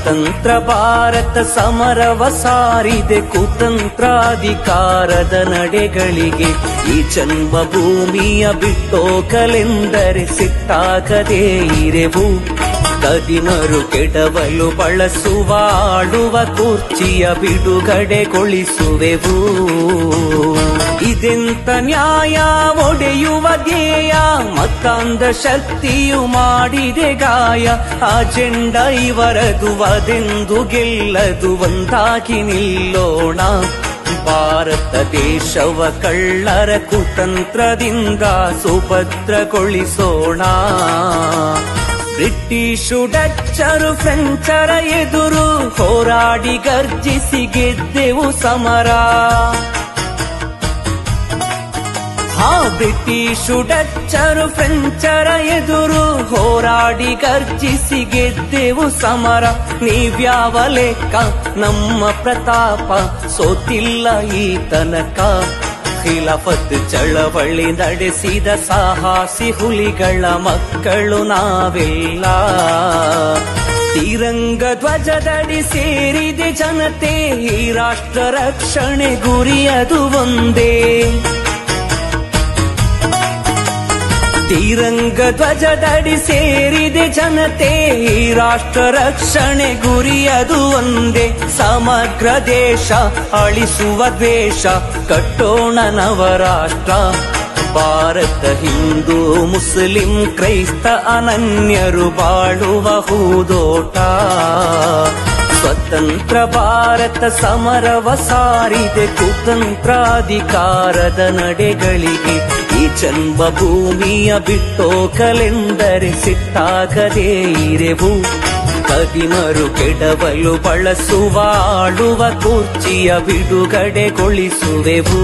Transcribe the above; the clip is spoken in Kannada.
ಸ್ವತಂತ್ರ ಭಾರತ ಸಮರವ ಸಾರಿದೆ ಕುತಂತ್ರಾಧಿಕಾರದ ನಡೆಗಳಿಗೆ. ಈ ಜನ್ಮಭೂಮಿಯ ಬಿಟ್ಟೋಗಲೆಂದರೆ ಸಿಟ್ಟಾಗದೇ ಇರೆವು. ಕದಿಮರು ಕೆಡವಲು ಬಳಸುವ ಆಳುವ ಕುರ್ಚಿಯ ಬಿಡುಗಡೆಗೊಳಿಸುವೆವು. ಇದೆಂತ ನ್ಯಾಯ ಒಡೆಯುವ ಧ್ಯೇಯ, ಮತ್ತಾಂಧ ಶಕ್ತಿಯು ಮಾಡಿದೆ ಗಾಯ. ಅಜೆಂಡ ಇವರದು ಅದೆಂದು ಗೆಲ್ಲದು, ಒಂದಾಗಿ ನಿಲ್ಲೋಣ. ಭಾರತ ದೇಶವ ಕಳ್ಳರ ಕುತಂತ್ರದಿಂದ ಸುಭದ್ರಗೊಳಿಸೋಣ. ಬ್ರಿಟಿಷು ಡಚ್ಚರು ಫ್ರೆಂಚರ ಎದುರು ಹೋರಾಡಿ ಗರ್ಜಿಸಿ ಗೆದ್ದೆವು ಸಮರ. ಬ್ರಿಟಿಷು ಡಚ್ಚರು ಫ್ರೆಂಚರ ಎದುರು ಹೋರಾಡಿ ಗರ್ಜಿಸಿ ಗೆದ್ದೆವು ಸಮರ. ನೀವ್ಯಾವ ಲೆಕ್ಕ ನಮ್ಮ ಪ್ರತಾಪ ಸೋತಿಲ್ಲ ಈ ತನಕ. ಖಿಲಾಫತ್ ಚಳವಳಿ ನಡೆಸಿದ ಸಾಹಸಿ ಹುಲಿಗಳ ಮಕ್ಕಳು ನಾವೆಲ್ಲ. ತಿರಂಗ ಧ್ವಜದಡಿ ಸೇರಿದೆ ಜನತೆ, ಈ ರಾಷ್ಟ್ರ ರಕ್ಷಣೆ ಗುರಿಯದು ಒಂದೇ. ತಿರಂಗ ಧ್ವಜದಡಿ ಸೇರಿದೆ ಜನತೆ, ಈ ರಾಷ್ಟ್ರ ರಕ್ಷಣೆ ಗುರಿಯದು ಒಂದೇ. ಸಮಗ್ರ ದೇಶ ಅಳಿಸುವ ದ್ವೇಷ, ಕಟ್ಟೋಣ ನವರಾಷ್ಟ್ರ. ಭಾರತ ಹಿಂದೂ ಮುಸ್ಲಿಂ ಕ್ರೈಸ್ತ ಅನನ್ಯರು ಬಾಳುವ ಹೂದೋಟ. ಸ್ವತಂತ್ರ ಭಾರತ ಸಮರವ ಸಾರಿದೆ ಕುತಂತ್ರಾಧಿಕಾರದ ನಡೆಗಳಿಗೆ. ಈ ಜನ್ಮಭೂಮಿಯ ಬಿಟ್ಟೋಗಲೆಂದರೆ ಸಿಟ್ಟಾಗದೇ ಇರೆವು. ಕದಿಮರು ಕೆಡವಲು ಬಳಸುವ ಆಳುವ ಕುರ್ಚಿಯ ಬಿಡುಗಡೆಗೊಳಿಸುವೆವು.